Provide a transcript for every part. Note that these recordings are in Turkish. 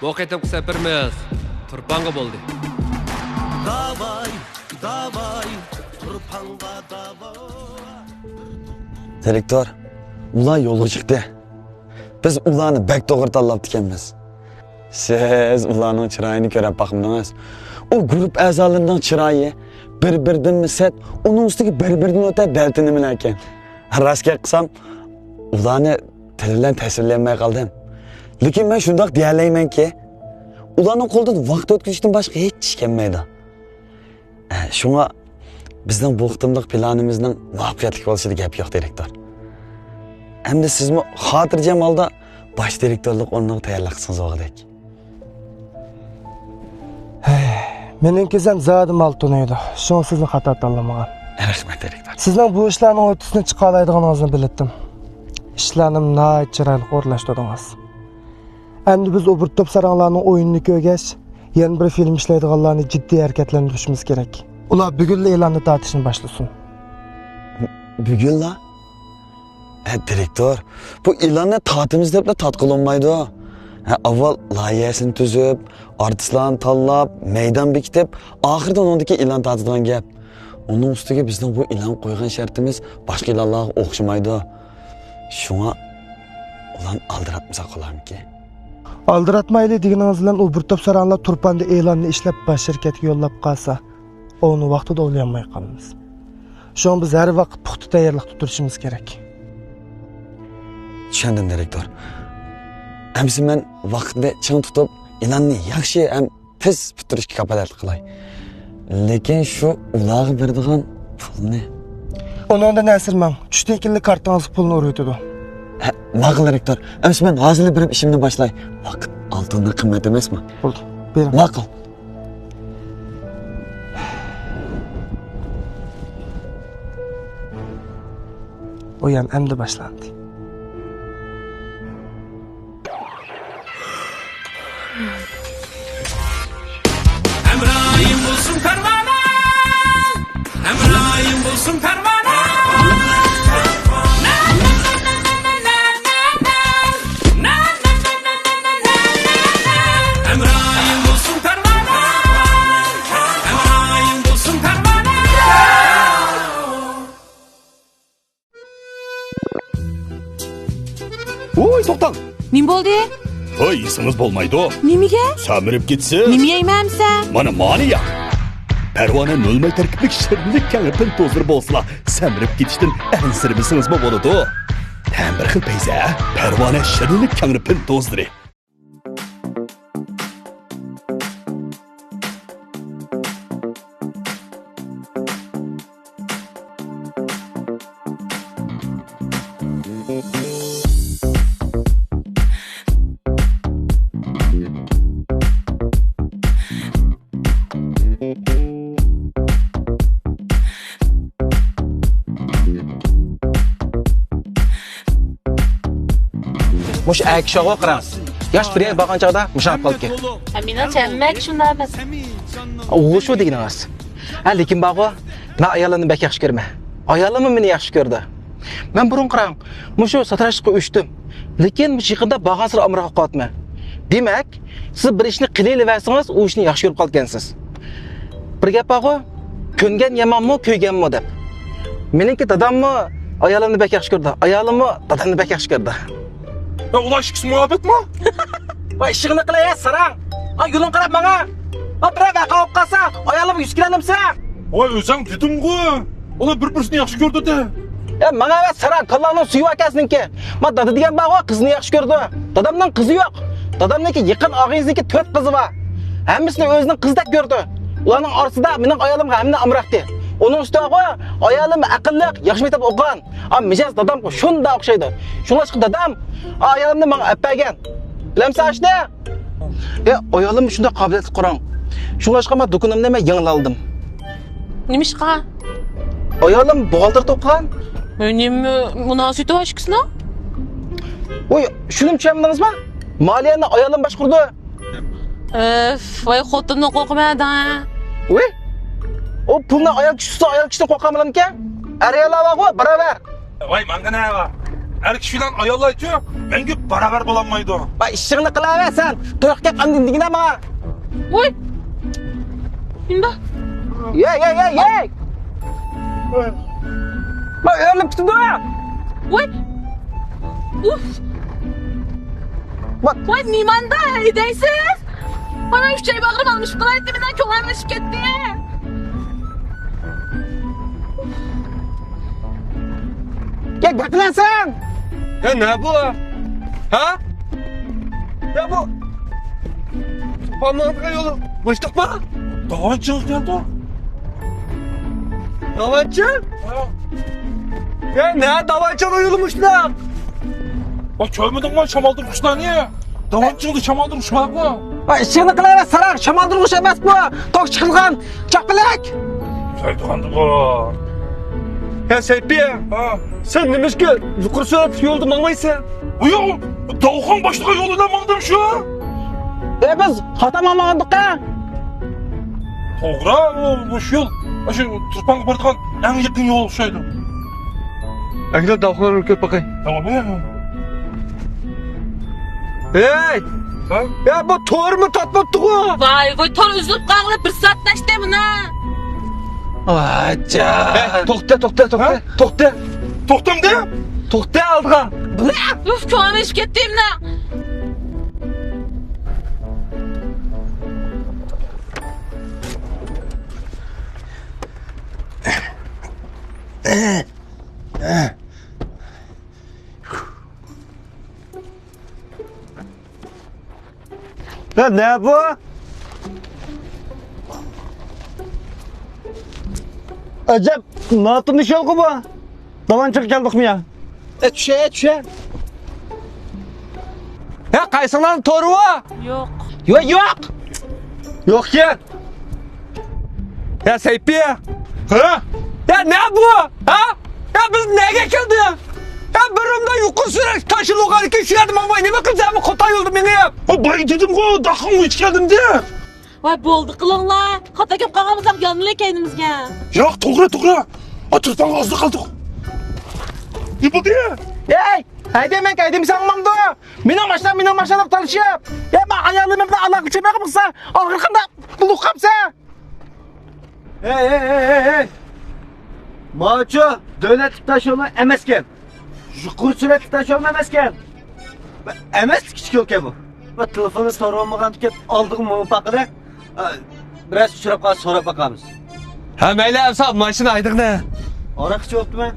Bu qaytib safarimiz Turpanga bo'ldi. Davay, davay, Turpanga davay. Direktor, ular yo'lga chiqdi. Biz ularni bek to'g'ri tanlab ekanmiz. Siz ularning chiroyini ko'rib boqmadingiz. O guruh a'zolarining chiroyi bir-biridan misat, uning ustiga bir-biridan o'tib daltini nima ekan. Rostga qilsam, ularni til bilan tasvirlamay qoldim. Lekin men shundoq deyalaymanki, ularning qo'lidan vaqt o'tkazishdan boshqa hech ish kelmaydi. Shunga bizning bu qitimliq planimizning muvaffaqiyatli bo'lishida gap yo'q, direktor. Endi sizmi xotirjam holda bosh direktorlik o'rniga tayyorlik qilsangiz o'g'idek. Meningki ham zodim oltin edi. Shuni sizni xato tanlamagan. Rahmat, direktor. Sizning bu ishlarning o'rtasini chiqa oladiganingizni bildim. İşlerim nəhayət chiroyli o'rlashtirdingiz. Endi biz o bir top saranglarning o'yinini ko'rgach, yana bir film ishlaydiganlarni jiddiy harakatlantirishimiz kerak. Ular bugunla e'lonni tortishni boshlasın. Bugunla? Direktor, bu e'lonni tortimiz deb tatqiqlanmaydi. Avval loyihasini tuzib, artistlarni tanlab, maydon bekitib, oxirida undagi e'lon tortadigan gap. Uning ustiga bizning bu e'lon qo'ygan shartimiz boshqa e'lonlarga o'xshamaydi. Shunga ularni aldiratmasa qolarmiki? Aldiratmayli deganingiz bilan u bir top saranglar Turpanda e'lonni ishlab baş shirkatga yo'llab qolsa, uni vaqtida o'ylamay qolamiz. Shuni biz har vaqt puxta tayyorlikda turishimiz kerak. Tushundim, direktor. Amsi men vaqtni ching tutib, e'lonni yaxshi ham tez bitirishga kafolatlik qilay. Lekin shu ularga beradigan pulni Onunda nasirman, tushdan keyin kartangiz pulni o'raytadi. Ma'qul, direktor. Amsi men hozir birib ishimni boshlay. Vaqt oltindan qimmat emasmi? Bo'ldi. Bering. Ma'qul. O'yin endi boshlandi. Emrahim bulsun pervane, Emrahim bulsun pervane. Emrahim bulsun pervane, Emrahim bulsun pervane. Oy, to'xtang. Nim bo'ldi? Voy, isingiz bo'lmaydi. Nimaga? Samirib ketsa. Nima yeymansan? Mana ma'niya. Parvona nolmay tarkiblik shirinlik kangirtin to'zir bo'lsa, samirib ketishdan ansirmisingizmi bo'ladi? Ham bir xil payza. Parvona shirinlik kangirtin to'ziri. Mush akshoga qarang. Yosh bir bo'lgan chaqda mushab qolgan. Amina chammak shunday emas. U shu deganingiz. Lekin bog'o, men ayolimni bak yaxshi ko'rma. Ayolim meni yaxshi ko'rdi. Men burun qarang, mushu satrashqqa uchdim. Lekin mush yaqinda bag'asir amroq qotma. Demak, siz bir ishni qilayversangiz, u ishni yaxshi ko'rib qolgansiz. Bir gap bog'o, ko'ngan yamonmi, ko'yganmi deb. Meniki dadammi ayolimni bak yaxshi ko'rdi. Ayolimmi dadamni bak yaxshi ko'rdi. Ular ikisi muhabbet mi? Voy, ishingni qilay, sarang. Yo'lin qarab menga. Birov qolib qolsa, ayolim 100 kilolimsa. Voy, o'zing dedim-ku. Ular bir-birini yaxshi ko'rdi-da. Menga emas, sarang, kallarning suyu akasininki. Men dada degan bog'o qizni yaxshi ko'rdi. Dadamning qizi yo'q. Dadamniki yaqin og'ayizniki 4 qizi bor. Hammasini o'zining qizdek ko'rdi. Ularning orasida mening ayolimga hamma amroqdi. Onun ustiga ayolim aqlli, yaxshi maktab o'qigan. Mijoz dadam shunda o'xshaydi. Shunlashqa dadam ayolimni menga appagan. Bilamsan ishni? Ayolim shunda qobiliyatli qarang. Shunlashqa men dokunimni men yangi oldim. Nima ishqa? Ayolim buxgalter o'qigan. Nima munosibati bor ishqisini? Voy, shuni tushundingizmi? Maliyani ayolim boshqurdi. Voy, xotinni qo'rqmadan. Voy, o pulni ayol kishisi qo'rqamadan ekan. Ariyalar bor, baravar. Voy, menga nima? erkek filan ayol aytıyor. Menga barabar bo'lanmaydi. Va ishingni qilaversan. To'yga qandindigina bana. Voy. Bunda. Ye. Bak ölüp tuttu. Voy. Uf. Bak. Voy nimanda edeysiz? Bana 3 ay bağırıp almış. Bunlar etiminden köğlenleşip gitti. Gel götülensen. Ya ne bu? Ha? Ya bu? Parmağına yolu. Boşluk mu? Davancılık geldi. Davancı? Ya ne davancı uyulmuş lan? Bak görmedin mi çamaldırmışlar niye? Davancılığı çamaldırmışlar mı? Va ishingni qilaver sarar. Shamaldırg'ish emas bu. Tok chiqilgan chaqbilak. Saydıkandı bu. Ya Seyfiye, Ha. sen demişki yukarı sürüp yolda manmaysa. Bu yol Davukhan başlığa yoluna mağdım şu. Biz xatamamagandik ha. Toğra bu şu yol. Şu Turpan'a bardıgan en yakın yol şeydi. Angel davuklar ülke bakayım. Tamam ya. Hey! Ha? Ya bu tor mu tatmattı bu? Vay voy tor üzülüp kalılıp bir saat neşte buna. Vaca. Hey, tokta. Ha? Tokta. Toktam de. Tokta aldığa. Uf köğlenleşip gittim ne? Ya ne bu? Acep, natın iş yok bu. Davancılık geldik mi ya? Düşe. Ya kaysınların toru var. Yok. Yok. Yok ya. Ya Seyfiye. Ha? Ya ne bu? Ha? Ya biz neye geldi ya? Ya bölümde yukarı sürek taşı lokal iki şiyadım ama ne bakacağım kota yoldu beni yap. O bay dedim ko dakın hiç geldin de. Vay boldu kılınlar. Hatta köp kağımızdan yanına kendimizge. Ya toğra. O Turpan'a azdı kaldık. Ne bu diye? Hey. Haydemek haydim sen mamdu. Benim baştan tanışıp. Ya bak ayarlığımı da Allah güçeme kapıksa. Ağırkında bulduk kapsa. Hey. Maço, devlet taş yolu emesken. Yukarı sürekli taş yolu emesken. Emes küçük yok ya bu. Bak telefonu soru olmadan tükep aldık mı bakıda. Biraz sürep kalsın sonra bakalım. Ha meyle evsal maşını aydık ne? Ara küçük yoktu mu?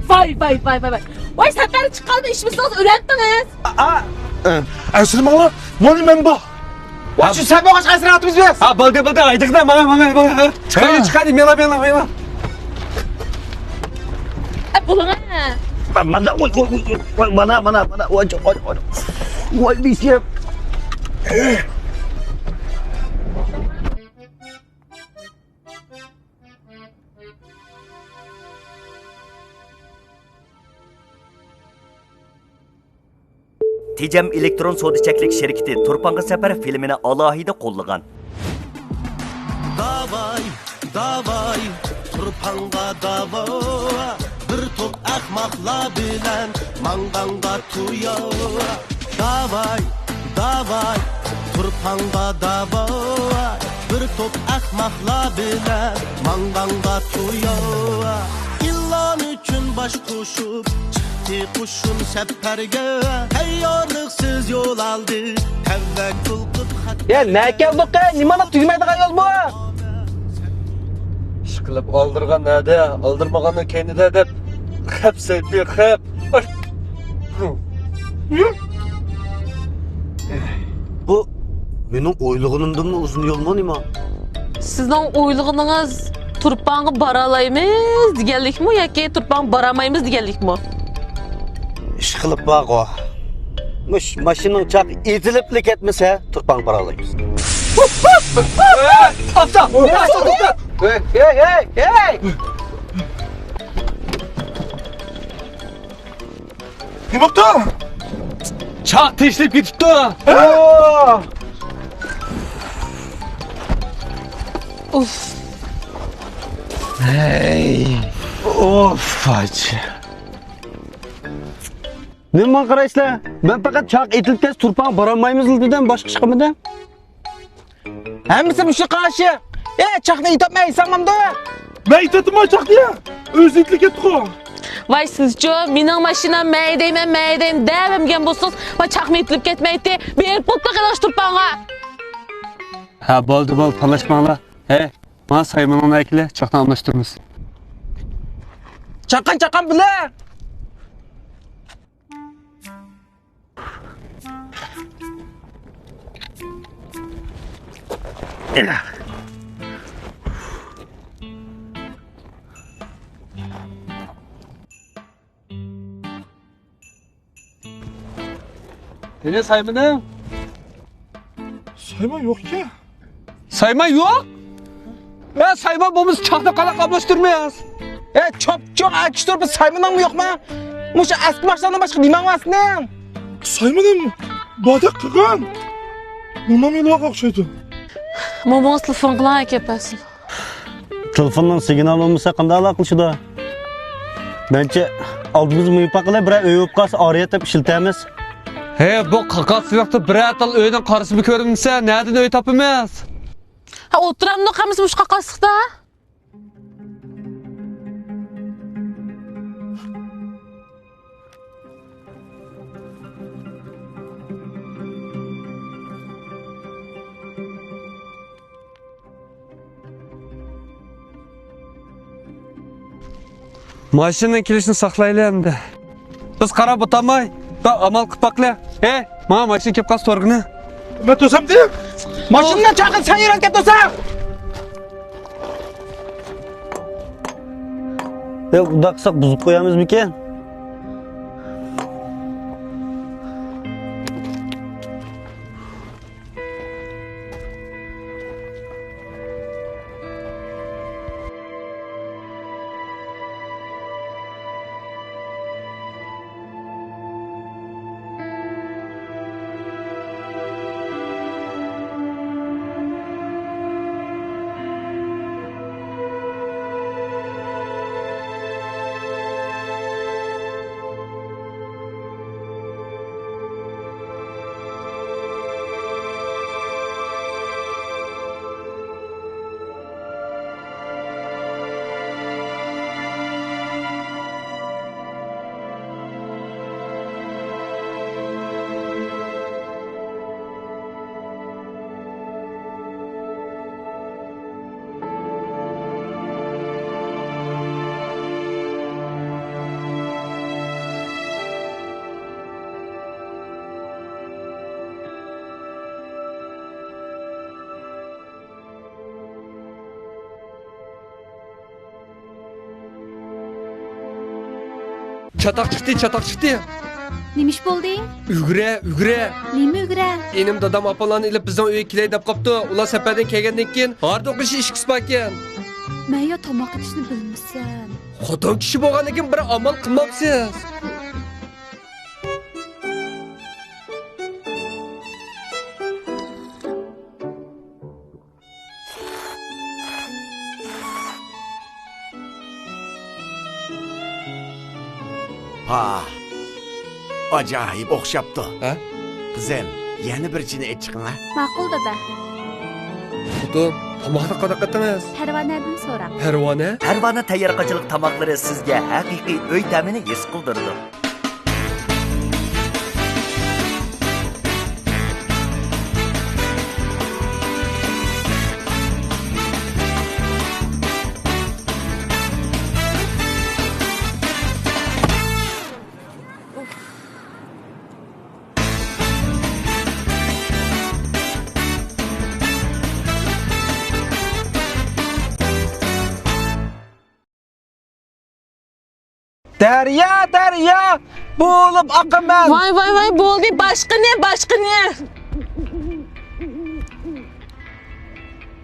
Vay. Vay seferi çıkalım işimiz nasıl öğrendiniz? Ersin bana. Vani men bak. Bak şu sen boğaz kaysın atımız biraz. Ha balga aydık ne bana. Çıkarayım yana. Bulun ha. Bana oy diyeceğim. Tejam elektron sodichaklik şirketi Turpanğa safar filmini alohida qo'llagan. Davay, Turpanğa davay, bir top ahmakla bilen manganga tuya. Davay, Turpanğa davay, bir top ahmakla bilen manganga tuya. İllan üçün baş koşup kuşun seferge tayyorliksiz yol aldı tevekkül qilib Ya ne geldik ya? Nimana tüymaydigan yol bu? İş kılıp aldırgan nerede? Aldırmaganın kendine de hep Seyfiye hep. Bu benim oyluğunumdan mı uzun yol mu nima? Sizden oyluğunuz Turpanğa baralayımız digenlik mi yoki Turpanğa baramayımız digenlik mi? İş kılıp bak o. Maşının çak itiliplik etmese Turpan paralayız. Afta! Hey. Ne yaptı? Çak teşrif gitipti. Uf. Of acı. Ne bana qarayıslar? Ben fakat çaq etilkes turpan baramaymiz dedim başka çıkamadı. Hemisi müşrik qarşı. Çaqni itapmay sanmamda. Ben itatıma çak ya. Özitlik ettik o. Vay sizce mening mashinam maydayman devimgen bo'lsangiz va chaqni itilib ketmaydi. Berib bo'pti qalash turpanga. Ha bo'ldi talashmanglar. Hey, mana Saymonning akili chaqdan almashtiramiz. Çaqan bile. Ne Sayman'ım? Sayman yok ki. Sayman yok. Ya Sayman bomuz çakta kalak ablaştırmayız. Çok akıştır bu saymadan mı yok mu? Muşa eski başlarından başka liman var aslında. Saymadım. Badak kıkan. Bundan yola kalkışıydı. Momo'ngiz telefon qilan kepasin. Telefondan signal olmasa qanday aloqalashadi? Bence aldığımız müyipaqlar bir öýüp qalsa ariyat dep işiltamiz. He bu qaqa sıyaqda bir atal öyden qarısı bir görünse nereden öy tapımız? Ha o'tiramda qamiz mushqa qasıqda. Maşının kilişini saklayla endi. Biz qarab o'tamay, amal qilib baqla. Mana maşin kelib qolsa torgini. Ben tosam diyeyim. Maşından çaqın sen yürek olsa. Unda qilsak buzib qo'yamizmikan? Çatak çıktı. Nimish bo'lding? Ügre. Nima ugra? Enim dadam apalarni ilib bizning uyga kelay deb qopdi. Ular safardan kelgandan keyin harda o'qish ish qismagan. Men yo tomoq idishni bilmaysan. Xotin kishi bo'lgandan keyin bir amal qilmabsiz. Ha. Acayip okşaptı. Ha? Kızım, yeni bir çini et çıkın ha. Ma'qul dada. Xotin, tomoqni qanaqa qildingiz? Parvonadan so'ra. Parvona? Parvona tayyorgarchilik tamoqlari sizga haqiqiy uy ta'mini his qildirdi. Derya boğulup akın ben. Vay bo'ldi. Başqa ne?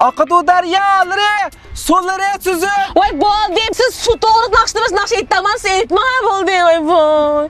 Akıdu deryaları, suları süzüp. Vay bo'ldi. Siz su to'g'ri naqshdingiz, naqsh aytaman, aytma bo'ldi. Voy.